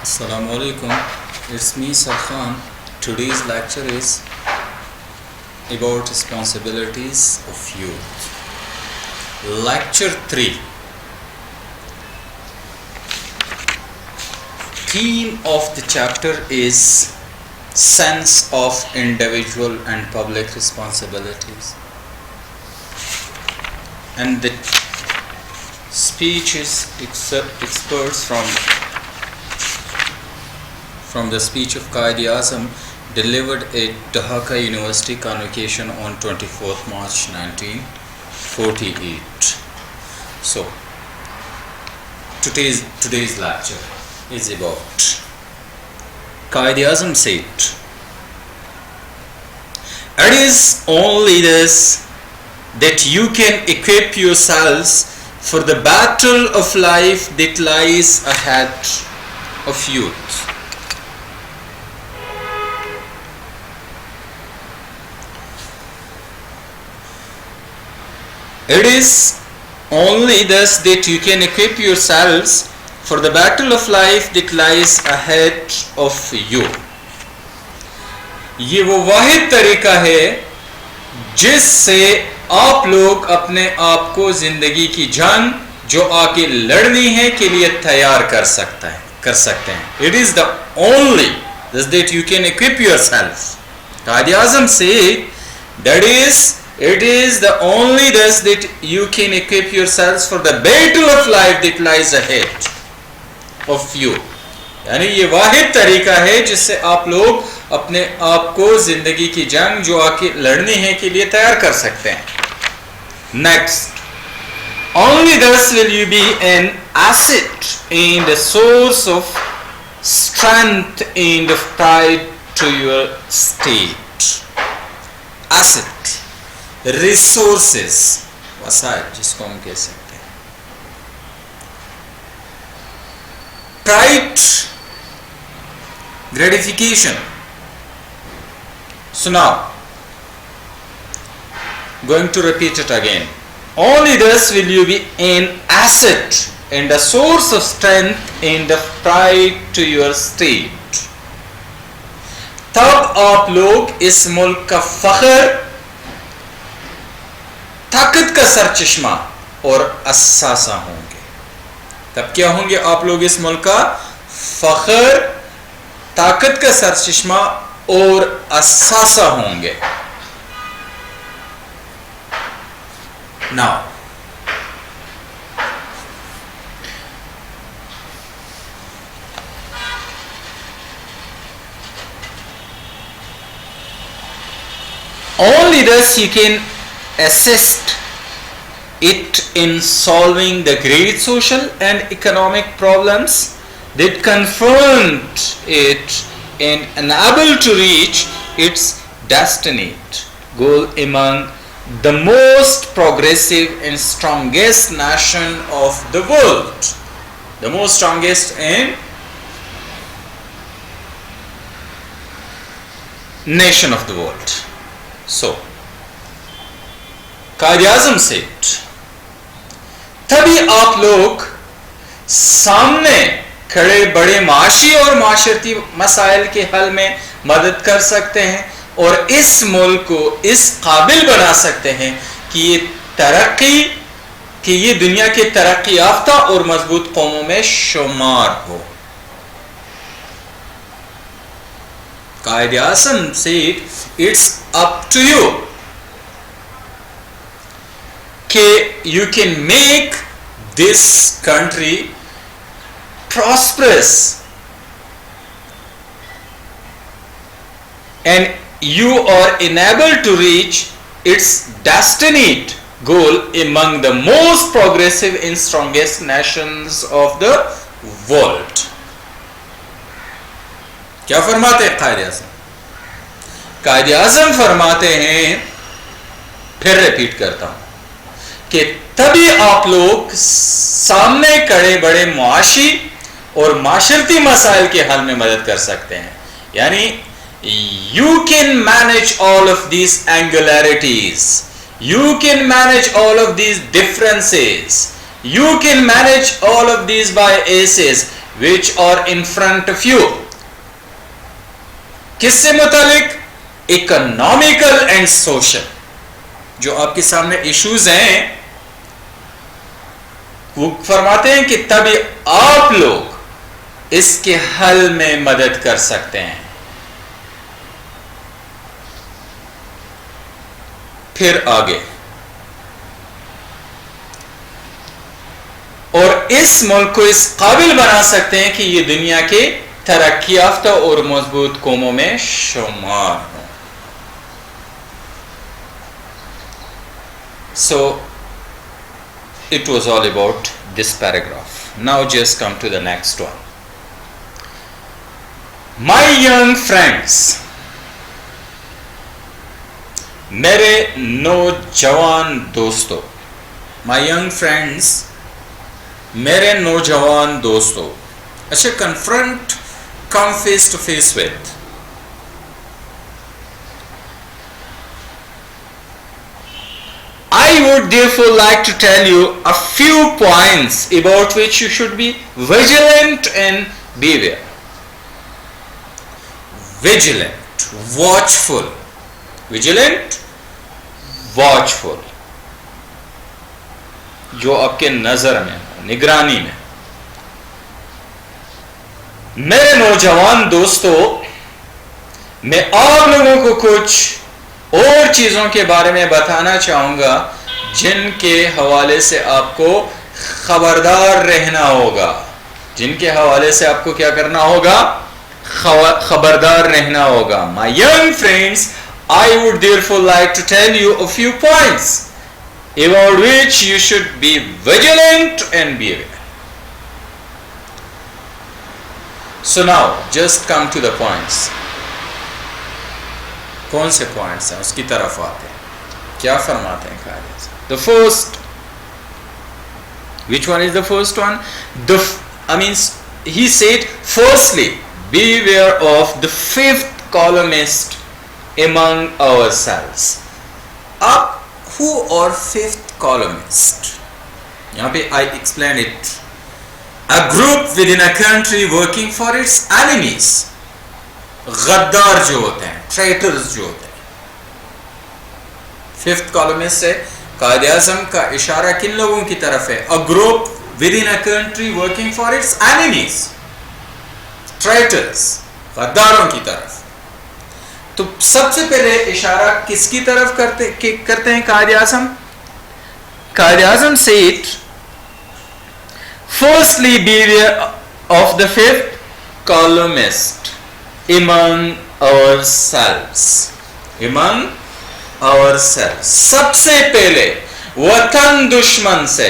Assalamu alaikum. It's me Sarkhan. Today's lecture is about responsibilities of youth. Lecture 3. Theme of the chapter is sense of individual and public responsibilities. And the speech is experts from the speech of Quaid-e-Azam delivered at Dhaka University Convocation on 24th March 1948. So, today's lecture is about Quaid-e-Azam said, "It is only this that you can equip yourselves for the battle of life that lies ahead of youth." It is only thus that you can equip yourselves for the battle of life that lies ahead of you. ये वो वाहिद तरीका है जिससे आप लोग अपने आप को जिंदगी की जंग जो आके लड़नी है के लिए तैयार कर सकते हैं. It is the only thus that you can equip yourself. Quaid-e-Azam said that it is the only thus that you can equip yourselves for the battle of life that lies ahead of you. यानी ये वाहिद तरीका है जिससे आप लोग अपने आप को जिंदगी की जंग जो आके लड़नी है के लिए तैयार कर सकते हैं. Next, only thus will you be an asset and a source of strength and of pride to your state. Asset, resources, वसाइल जिसको हम कह सकते हैं. Pride, gratification. So now, going to repeat it again. Only thus will you be an asset and a source of strength and of pride to your state. तब आप लोग इस मुल्क का फख्र, ताकत का सरचश्मा और असासा होंगे. तब क्या होंगे आप लोग इस मुल्क का फख्र, ताकत का सरचश्मा और असासा होंगे. Now, only thus you can assist it in solving the great social and economic problems that confront it and unable to reach its destined goal among the most progressive and strongest nation of the world. The most strongest and nation of the world. So, Quaid-e-Azam said, तभी आप लोग सामने खड़े बड़े माशी और माशरती मसाइल के हल में मदद कर सकते हैं और इस मुल्क को इस काबिल बना सकते हैं कि ये दुनिया के तरक्की याफ्ता और मजबूत कौमों में शुमार हो. Quaid-e-Azam said, it's up to you कि you can make this country prosperous and you are enabled to reach its destined goal among the most progressive and strongest nations of the world. क्या फरमाते हैं Quaid-e-Azam? Quaid-e-Azam फरमाते हैं, फिर repeat करता हूं, कि तभी आप लोग सामने खड़े बड़े मुआशी और माशरती मसाइल के हल में मदद कर सकते हैं. यानी you can manage all of these angularities, you can manage all of these differences, you can manage all of these biases which are in front of you. किससे मुतालिक? इकोनॉमिकल एंड सोशल, जो आपके सामने इश्यूज हैं, वो फरमाते हैं कि तभी आप लोग इसके हल में मदद कर सकते हैं। फिर आगे, और इस मुल्क को इस काबिल बना सकते हैं कि ये दुनिया के तरक्की याफ्ता और मजबूत कौमों में शुमार हो। So it was all about this paragraph. Now just come to the next one. My young friends, मेरे नौजवान दोस्तों, my young friends, मेरे नौजवान दोस्तों। अच्छा, confront, come face to face with. I would therefore like to tell you a few points about which you should be vigilant and beware. Vigilant, watchful. Vigilant, watchful. जो आपके नजर में, निगरानी में। मेरे नौजवान दोस्तों, मैं आप लोगों को कुछ और चीजों के बारे में बताना चाहूंगा जिनके हवाले से आपको खबरदार रहना होगा, जिनके हवाले से आपको क्या करना होगा? खबरदार रहना होगा। My young friends, I would therefore like to tell you a few points about which you should be vigilant and be aware. So now just come to the points. कौन से पॉइंट्स हैं उसकी तरफ आते हैं, क्या फरमाते हैं कायदे से? The first, which one is the first one? He said, firstly, beware of the fifth columnist among ourselves. Up, who or fifth columnist? यहाँ पे I explained it. A group within a country working for its enemies. गद्दार जो होते हैं, traitors जो होते हैं। Fifth columnist से कायदे आज़म का इशारा किन लोगों की तरफ है? A group within a country working for its enemies, traitors, गद्दारों की तरफ। तो सबसे पहले इशारा किसकी तरफ करते हैं Quaid-e-Azam? Quaid-e-Azam said, firstly beware of the fifth columnist among ourselves. Among ourselves. सबसे पहले वतन दुश्मन से,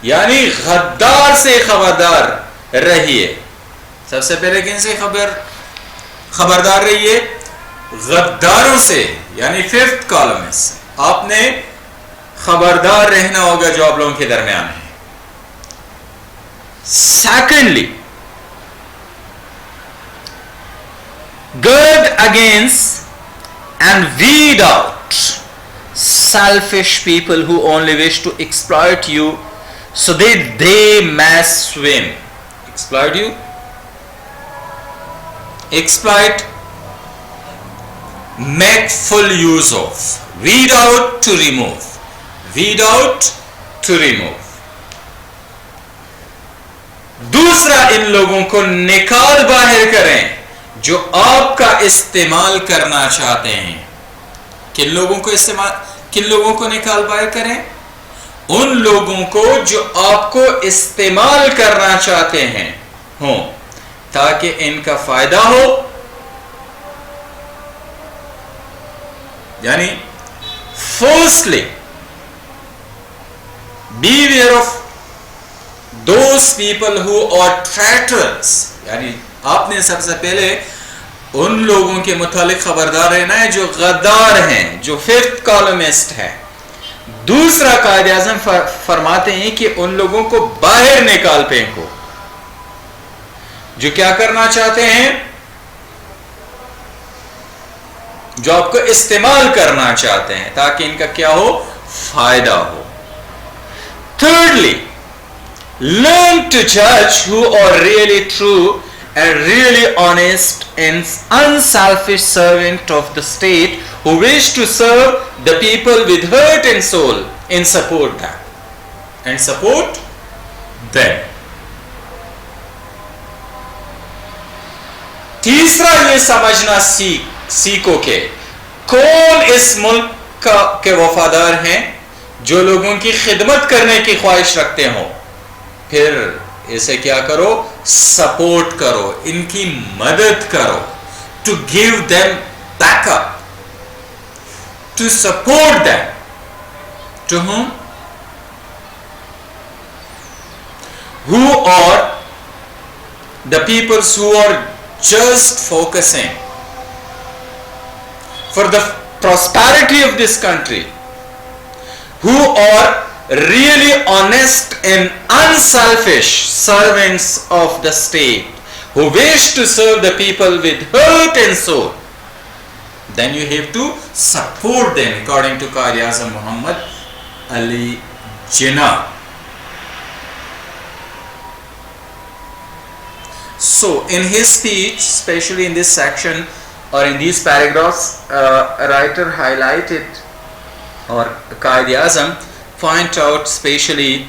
यानी गद्दार से खबरदार रहिए। सबसे पहले किन से खबरदार रहिए? गद्दारों से, यानी फिफ्थ कॉलम से आपने खबरदार रहना होगा जो आप लोगों के दरमियान है। Secondly, guard against and weed out selfish people who only wish to exploit you so that they may swim. Exploit you? Exploit, make full use of. Weed out, to remove. Weed out, to remove. दूसरा, इन लोगों को निकाल बाहर करें जो आपका इस्तेमाल करना चाहते हैं। किन लोगों को निकाल बाहर करें? उन लोगों को जो आपको इस्तेमाल करना चाहते हैं हो, ताकि इनका फायदा हो। यानी firstly, beware of those people who are traitors. यानी आपने सबसे पहले उन लोगों के मुतालिक खबरदार रहना है जो गद्दार हैं, जो फिफ्थ कॉलमिस्ट है। दूसरा, कायदे आज़म फरमाते हैं कि उन लोगों को बाहर निकाल फेंको जो क्या करना चाहते हैं? जो आपको इस्तेमाल करना चाहते हैं, ताकि इनका क्या हो? फायदा हो। Thirdly, Learn to judge who are really true and really honest and unselfish servant of the state who wish to serve the people with heart and soul and support them. And support them. तीसरा ये समझना सीखो के कौन इस मुल्क के वफादार हैं जो लोगों की खिदमत करने की ख्वाहिश रखते हो, फिर इसे क्या करो, सपोर्ट करो, इनकी मदद करो, to give them backup, to support them, to whom? Who are the peoples who are just focusing for the prosperity of this country, who are really honest and unselfish servants of the state, who wish to serve the people with heart and soul, then you have to support them according to Quaid-e-Azam Muhammad Ali Jinnah. So in his speech, especially in this section or in these paragraphs, a writer highlighted, or Quaid-e-Azam point out specially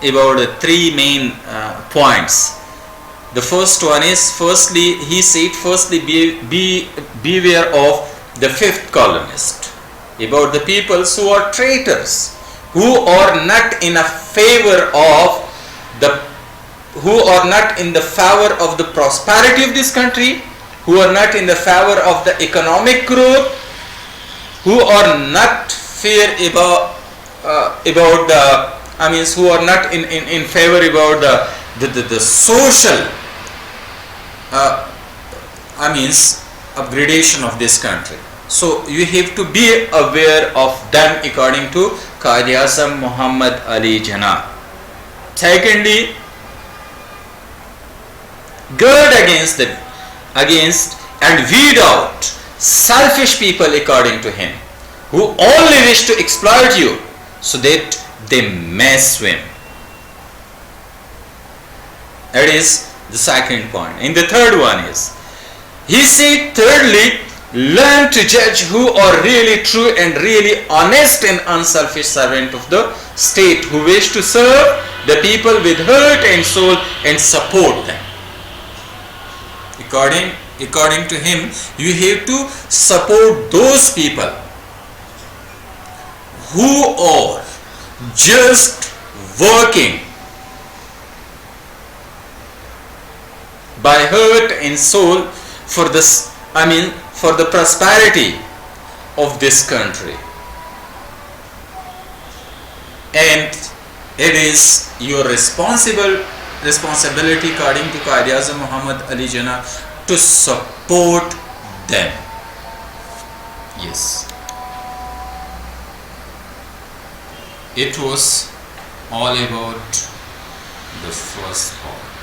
about the three main points. The first one is, firstly, he said, firstly, beware of the fifth columnist, about the peoples who are traitors, who are not in a favor of who are not in the favor of the prosperity of this country, who are not in the favor of the economic growth, who are not fair about the, who are not in favor about the social upgradation of this country. So you have to be aware of them according to Quaid-e-Azam Muhammad Ali Jinnah. Secondly, guard against and weed out selfish people according to him, who only wish to exploit you so that they may swim. That is the second point. And the third one is, he said, thirdly, learn to judge who are really true and really honest and unselfish servant of the state, who wish to serve the people with heart and soul and support them. According to him, you have to support those people who are just working by heart and soul for this, for the prosperity of this country. And it is your responsibility according to Quaid-e-Azam Muhammad Ali Jinnah to support them. Yes. It was all about the first part.